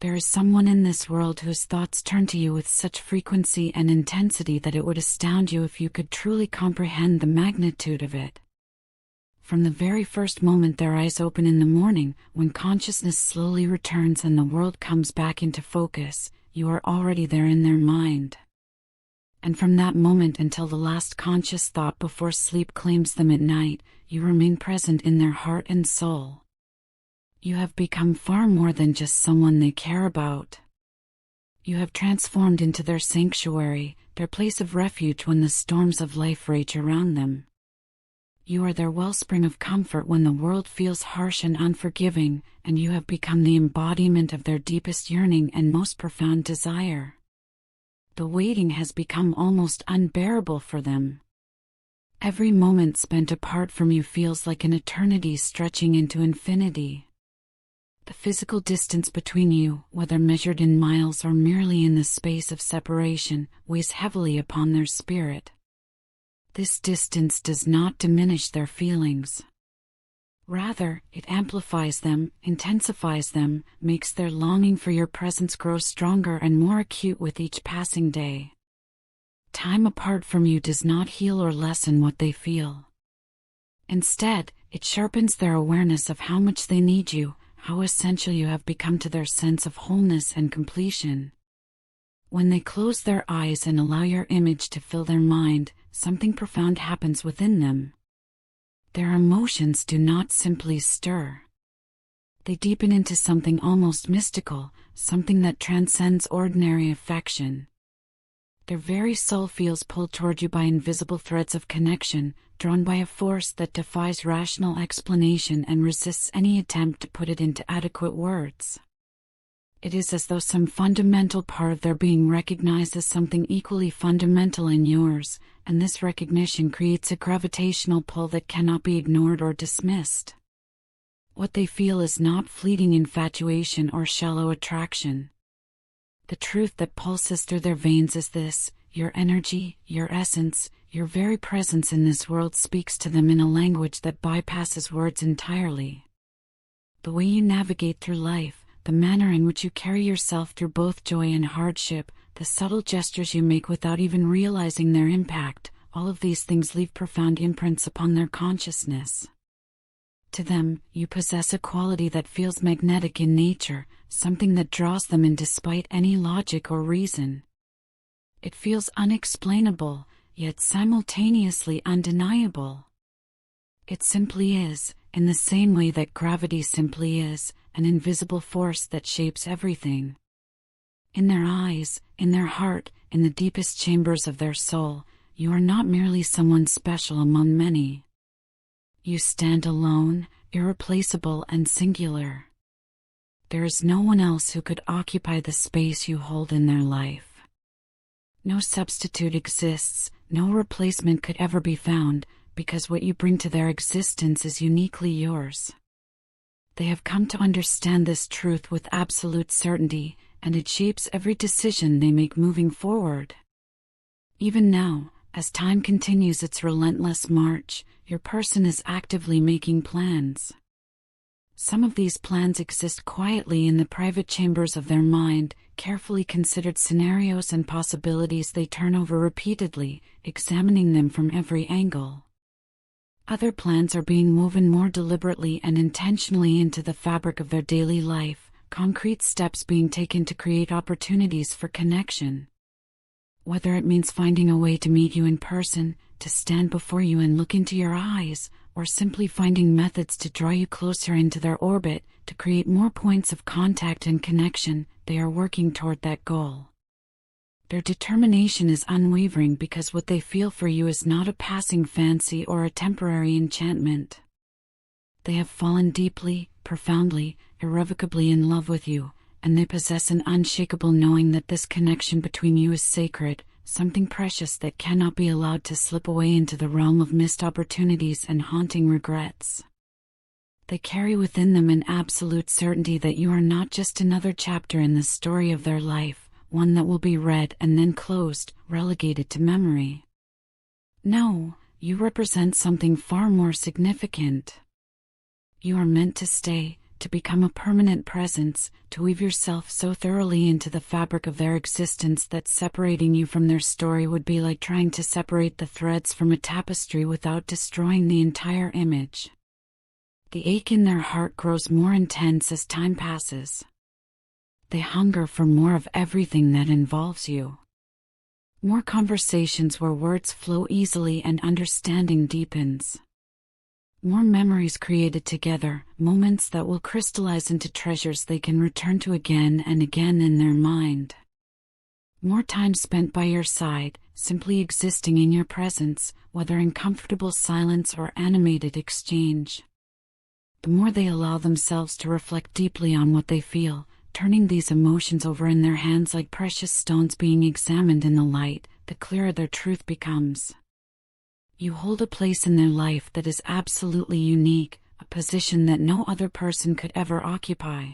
There is someone in this world whose thoughts turn to you with such frequency and intensity that it would astound you if you could truly comprehend the magnitude of it. From the very first moment their eyes open in the morning, when consciousness slowly returns and the world comes back into focus, you are already there in their mind. And from that moment until the last conscious thought before sleep claims them at night, you remain present in their heart and soul. You have become far more than just someone they care about. You have transformed into their sanctuary, their place of refuge when the storms of life rage around them. You are their wellspring of comfort when the world feels harsh and unforgiving, and you have become the embodiment of their deepest yearning and most profound desire. The waiting has become almost unbearable for them. Every moment spent apart from you feels like an eternity stretching into infinity. The physical distance between you, whether measured in miles or merely in the space of separation, weighs heavily upon their spirit. This distance does not diminish their feelings. Rather, it amplifies them, intensifies them, makes their longing for your presence grow stronger and more acute with each passing day. Time apart from you does not heal or lessen what they feel. Instead, it sharpens their awareness of how much they need you, how essential you have become to their sense of wholeness and completion. When they close their eyes and allow your image to fill their mind, something profound happens within them. Their emotions do not simply stir. They deepen into something almost mystical, something that transcends ordinary affection. Their very soul feels pulled toward you by invisible threads of connection, drawn by a force that defies rational explanation and resists any attempt to put it into adequate words. It is as though some fundamental part of their being recognizes something equally fundamental in yours, and this recognition creates a gravitational pull that cannot be ignored or dismissed. What they feel is not fleeting infatuation or shallow attraction. The truth that pulses through their veins is this: your energy, your essence, your very presence in this world speaks to them in a language that bypasses words entirely. The way you navigate through life, the manner in which you carry yourself through both joy and hardship, the subtle gestures you make without even realizing their impact, all of these things leave profound imprints upon their consciousness. To them, you possess a quality that feels magnetic in nature, something that draws them in despite any logic or reason. It feels unexplainable, yet simultaneously undeniable. It simply is, in the same way that gravity simply is, an invisible force that shapes everything. In their eyes, in their heart, in the deepest chambers of their soul, you are not merely someone special among many. You stand alone, irreplaceable and singular. There is no one else who could occupy the space you hold in their life. No substitute exists, no replacement could ever be found, because what you bring to their existence is uniquely yours. They have come to understand this truth with absolute certainty, and it shapes every decision they make moving forward. Even now, as time continues its relentless march, your person is actively making plans. Some of these plans exist quietly in the private chambers of their mind, carefully considered scenarios and possibilities they turn over repeatedly, examining them from every angle. Other plans are being woven more deliberately and intentionally into the fabric of their daily life, concrete steps being taken to create opportunities for connection. Whether it means finding a way to meet you in person, to stand before you and look into your eyes, or simply finding methods to draw you closer into their orbit, to create more points of contact and connection, they are working toward that goal. Their determination is unwavering because what they feel for you is not a passing fancy or a temporary enchantment. They have fallen deeply, profoundly, irrevocably in love with you, and they possess an unshakable knowing that this connection between you is sacred, something precious that cannot be allowed to slip away into the realm of missed opportunities and haunting regrets. They carry within them an absolute certainty that you are not just another chapter in the story of their life, one that will be read and then closed, relegated to memory. No, you represent something far more significant. You are meant to stay, to become a permanent presence, to weave yourself so thoroughly into the fabric of their existence that separating you from their story would be like trying to separate the threads from a tapestry without destroying the entire image. The ache in their heart grows more intense as time passes. They hunger for more of everything that involves you. More conversations where words flow easily and understanding deepens. More memories created together, moments that will crystallize into treasures they can return to again and again in their mind. More time spent by your side, simply existing in your presence, whether in comfortable silence or animated exchange. The more they allow themselves to reflect deeply on what they feel, turning these emotions over in their hands like precious stones being examined in the light, the clearer their truth becomes. You hold a place in their life that is absolutely unique, a position that no other person could ever occupy.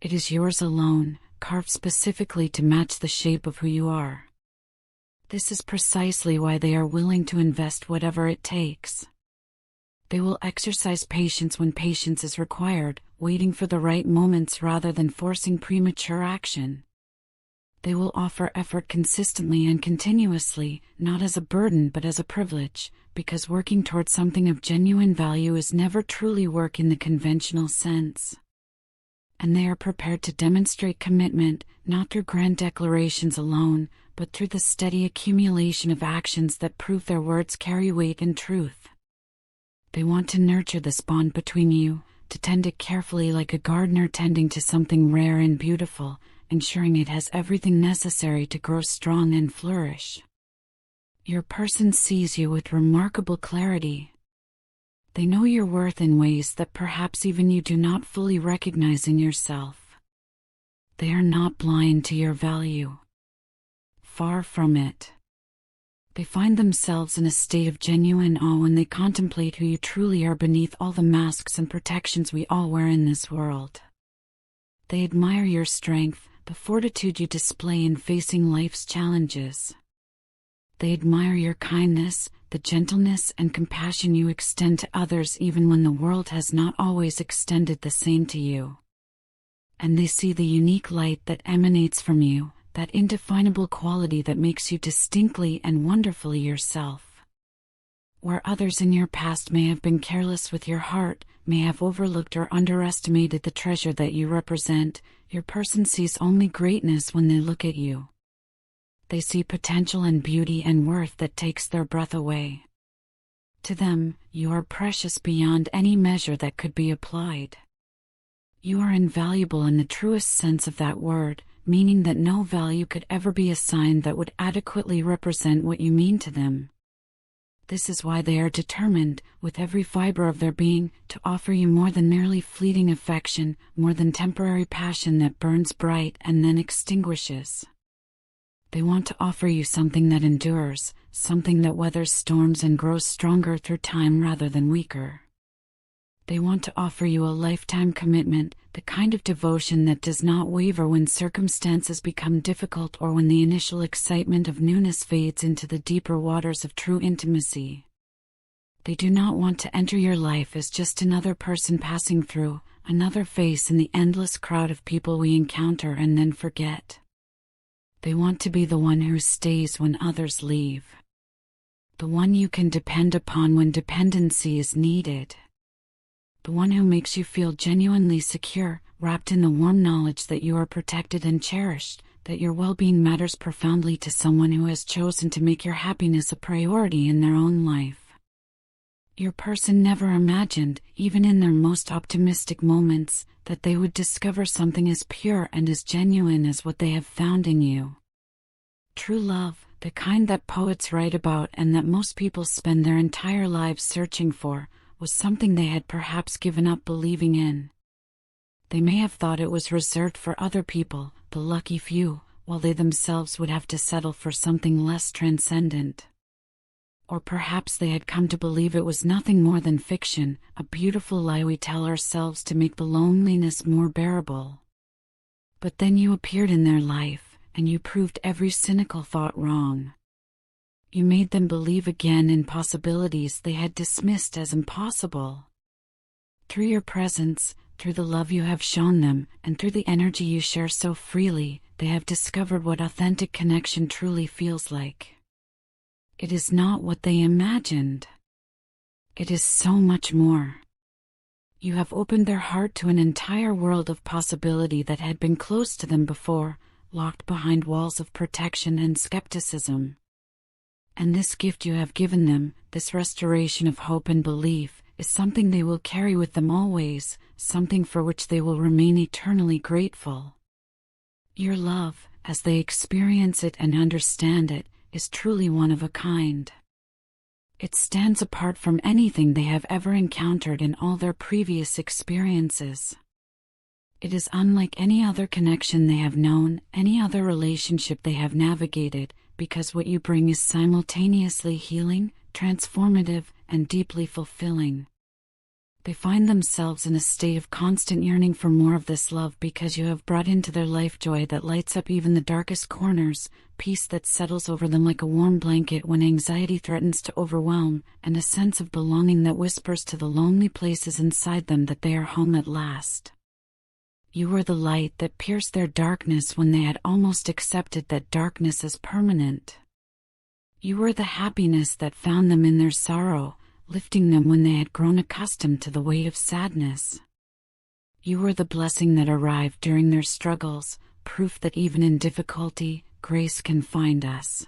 It is yours alone, carved specifically to match the shape of who you are. This is precisely why they are willing to invest whatever it takes. They will exercise patience when patience is required, waiting for the right moments rather than forcing premature action. They will offer effort consistently and continuously, not as a burden but as a privilege, because working towards something of genuine value is never truly work in the conventional sense. And they are prepared to demonstrate commitment, not through grand declarations alone, but through the steady accumulation of actions that prove their words carry weight and truth. They want to nurture this bond between you, to tend it carefully like a gardener tending to something rare and beautiful, ensuring it has everything necessary to grow strong and flourish. Your person sees you with remarkable clarity. They know your worth in ways that perhaps even you do not fully recognize in yourself. They are not blind to your value. Far from it. They find themselves in a state of genuine awe when they contemplate who you truly are beneath all the masks and protections we all wear in this world. They admire your strength, the fortitude you display in facing life's challenges. They admire your kindness, the gentleness and compassion you extend to others even when the world has not always extended the same to you. And they see the unique light that emanates from you, that indefinable quality that makes you distinctly and wonderfully yourself. Where others in your past may have been careless with your heart, may have overlooked or underestimated the treasure that you represent, your person sees only greatness when they look at you. They see potential and beauty and worth that takes their breath away. To them, you are precious beyond any measure that could be applied. You are invaluable in the truest sense of that word, meaning that no value could ever be assigned that would adequately represent what you mean to them. This is why they are determined, with every fiber of their being, to offer you more than merely fleeting affection, more than temporary passion that burns bright and then extinguishes. They want to offer you something that endures, something that weathers storms and grows stronger through time rather than weaker. They want to offer you a lifetime commitment, the kind of devotion that does not waver when circumstances become difficult or when the initial excitement of newness fades into the deeper waters of true intimacy. They do not want to enter your life as just another person passing through, another face in the endless crowd of people we encounter and then forget. They want to be the one who stays when others leave. The one you can depend upon when dependency is needed. The one who makes you feel genuinely secure, wrapped in the warm knowledge that you are protected and cherished, that your well-being matters profoundly to someone who has chosen to make your happiness a priority in their own life. Your person never imagined, even in their most optimistic moments, that they would discover something as pure and as genuine as what they have found in you. True love, the kind that poets write about and that most people spend their entire lives searching for, was something they had perhaps given up believing in. They may have thought it was reserved for other people, the lucky few, while they themselves would have to settle for something less transcendent. Or perhaps they had come to believe it was nothing more than fiction, a beautiful lie we tell ourselves to make the loneliness more bearable. But then you appeared in their life, and you proved every cynical thought wrong. You made them believe again in possibilities they had dismissed as impossible. Through your presence, through the love you have shown them, and through the energy you share so freely, they have discovered what authentic connection truly feels like. It is not what they imagined. It is so much more. You have opened their heart to an entire world of possibility that had been closed to them before, locked behind walls of protection and skepticism. And this gift you have given them, this restoration of hope and belief, is something they will carry with them always, something for which they will remain eternally grateful. Your love, as they experience it and understand it, is truly one of a kind. It stands apart from anything they have ever encountered in all their previous experiences. It is unlike any other connection they have known, any other relationship they have navigated, because what you bring is simultaneously healing, transformative, and deeply fulfilling. They find themselves in a state of constant yearning for more of this love because you have brought into their life joy that lights up even the darkest corners, peace that settles over them like a warm blanket when anxiety threatens to overwhelm, and a sense of belonging that whispers to the lonely places inside them that they are home at last. You were the light that pierced their darkness when they had almost accepted that darkness is permanent. You were the happiness that found them in their sorrow, lifting them when they had grown accustomed to the weight of sadness. You were the blessing that arrived during their struggles, proof that even in difficulty, grace can find us.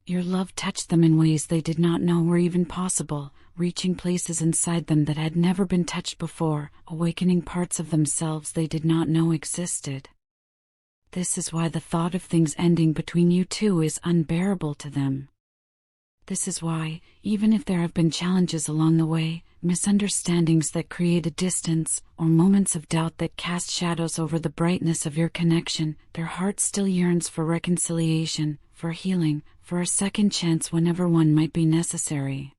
Your love touched them in ways they did not know were even possible, reaching places inside them that had never been touched before, awakening parts of themselves they did not know existed. This is why the thought of things ending between you two is unbearable to them. This is why, even if there have been challenges along the way, misunderstandings that create a distance, or moments of doubt that cast shadows over the brightness of your connection, their heart still yearns for reconciliation, for healing, for a second chance whenever one might be necessary.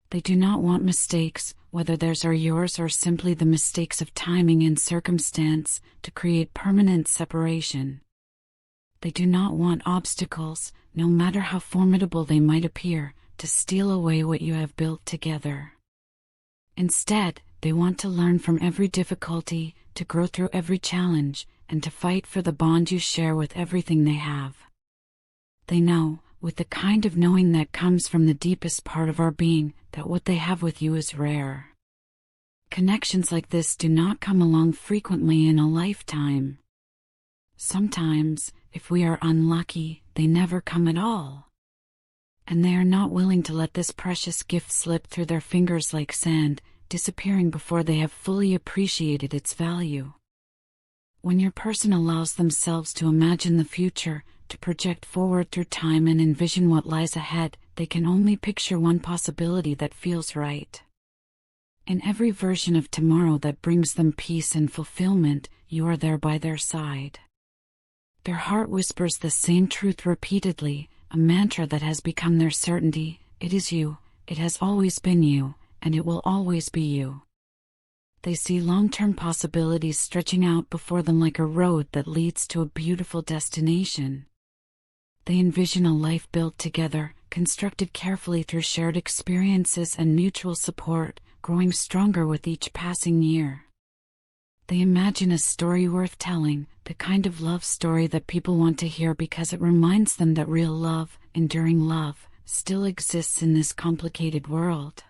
They do not want mistakes, whether theirs or yours or simply the mistakes of timing and circumstance, to create permanent separation. They do not want obstacles, no matter how formidable they might appear, to steal away what you have built together. Instead, they want to learn from every difficulty, to grow through every challenge, and to fight for the bond you share with everything they have. They know, with the kind of knowing that comes from the deepest part of our being, that what they have with you is rare. Connections like this do not come along frequently in a lifetime. Sometimes, if we are unlucky, they never come at all. And they are not willing to let this precious gift slip through their fingers like sand, disappearing before they have fully appreciated its value. When your person allows themselves to imagine the future, to project forward through time and envision what lies ahead, they can only picture one possibility that feels right. In every version of tomorrow that brings them peace and fulfillment, you are there by their side. Their heart whispers the same truth repeatedly, a mantra that has become their certainty: it is you, it has always been you, and it will always be you. They see long-term possibilities stretching out before them like a road that leads to a beautiful destination. They envision a life built together, constructed carefully through shared experiences and mutual support, growing stronger with each passing year. They imagine a story worth telling, the kind of love story that people want to hear because it reminds them that real love, enduring love, still exists in this complicated world.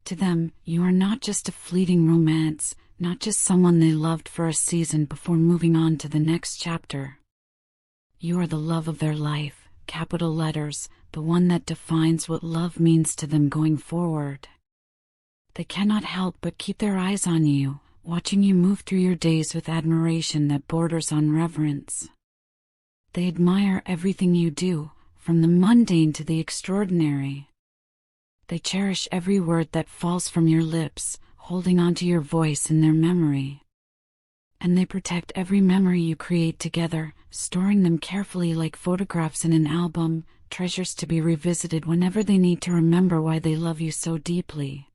To them, you are not just a fleeting romance, not just someone they loved for a season before moving on to the next chapter. You are the love of their life, capital letters, the one that defines what love means to them going forward. They cannot help but keep their eyes on you, watching you move through your days with admiration that borders on reverence. They admire everything you do, from the mundane to the extraordinary. They cherish every word that falls from your lips, holding onto your voice in their memory. And they protect every memory you create together, storing them carefully like photographs in an album, treasures to be revisited whenever they need to remember why they love you so deeply.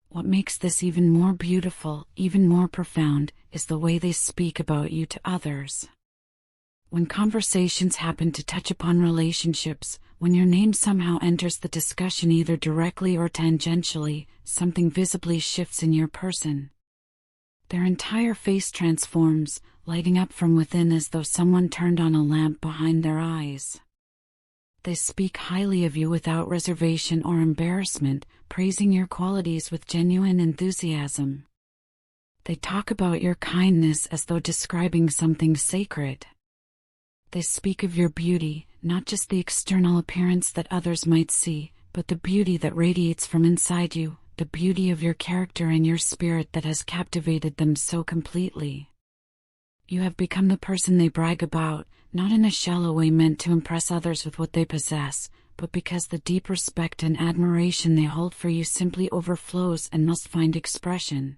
What makes this even more beautiful, even more profound, is the way they speak about you to others. When conversations happen to touch upon relationships, when your name somehow enters the discussion either directly or tangentially, something visibly shifts in your person. Their entire face transforms, lighting up from within as though someone turned on a lamp behind their eyes. They speak highly of you without reservation or embarrassment, praising your qualities with genuine enthusiasm. They talk about your kindness as though describing something sacred. They speak of your beauty, not just the external appearance that others might see, but the beauty that radiates from inside you, the beauty of your character and your spirit that has captivated them so completely. You have become the person they brag about, not in a shallow way meant to impress others with what they possess, but because the deep respect and admiration they hold for you simply overflows and must find expression.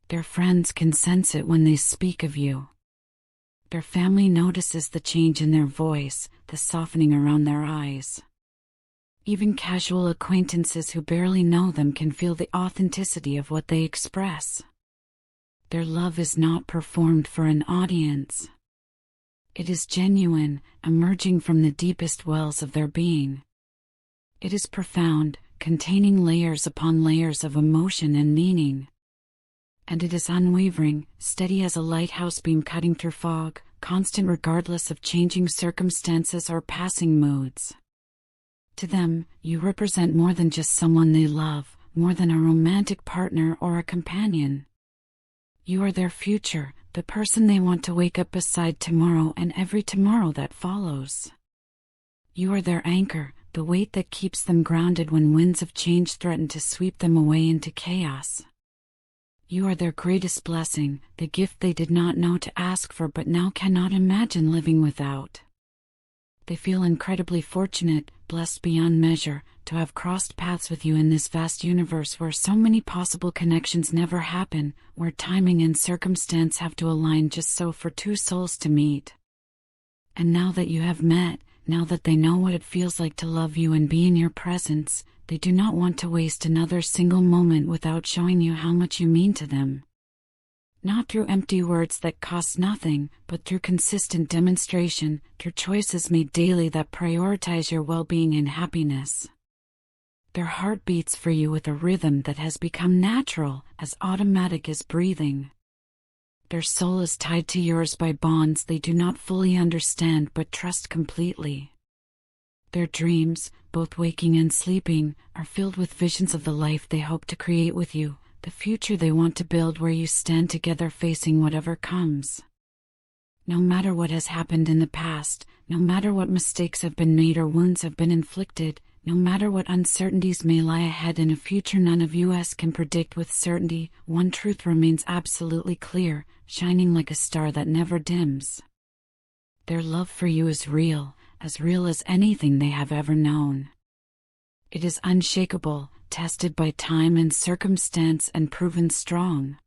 Their friends can sense it when they speak of you. Their family notices the change in their voice, the softening around their eyes. Even casual acquaintances who barely know them can feel the authenticity of what they express. Their love is not performed for an audience. It is genuine, emerging from the deepest wells of their being. It is profound, containing layers upon layers of emotion and meaning. And it is unwavering, steady as a lighthouse beam cutting through fog, constant regardless of changing circumstances or passing moods. To them, you represent more than just someone they love, more than a romantic partner or a companion. You are their future, the person they want to wake up beside tomorrow and every tomorrow that follows. You are their anchor, the weight that keeps them grounded when winds of change threaten to sweep them away into chaos. You are their greatest blessing, the gift they did not know to ask for but now cannot imagine living without. They feel incredibly fortunate, blessed beyond measure, to have crossed paths with you in this vast universe where so many possible connections never happen, where timing and circumstance have to align just so for two souls to meet. And now that you have met, now that they know what it feels like to love you and be in your presence, they do not want to waste another single moment without showing you how much you mean to them. Not through empty words that cost nothing, but through consistent demonstration, through choices made daily that prioritize your well-being and happiness. Their heart beats for you with a rhythm that has become natural, as automatic as breathing. Their soul is tied to yours by bonds they do not fully understand but trust completely. Their dreams, both waking and sleeping, are filled with visions of the life they hope to create with you, the future they want to build where you stand together facing whatever comes. No matter what has happened in the past, no matter what mistakes have been made or wounds have been inflicted, no matter what uncertainties may lie ahead in a future none of us can predict with certainty, one truth remains absolutely clear, shining like a star that never dims. Their love for you is real as anything they have ever known. It is unshakable, tested by time and circumstance and proven strong.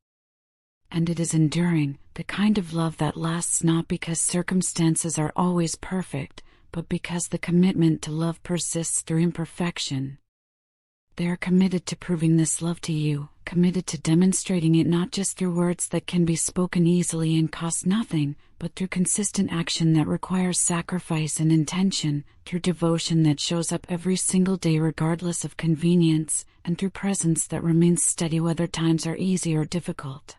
And it is enduring, the kind of love that lasts not because circumstances are always perfect, but because the commitment to love persists through imperfection. They are committed to proving this love to you, committed to demonstrating it not just through words that can be spoken easily and cost nothing, but through consistent action that requires sacrifice and intention, through devotion that shows up every single day regardless of convenience, and through presence that remains steady whether times are easy or difficult.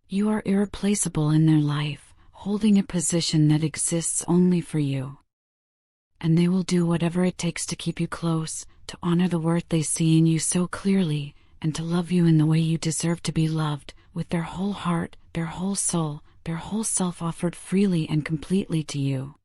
You are irreplaceable in their life, holding a position that exists only for you. And they will do whatever it takes to keep you close, to honor the worth they see in you so clearly, and to love you in the way you deserve to be loved, with their whole heart, their whole soul, their whole self offered freely and completely to you.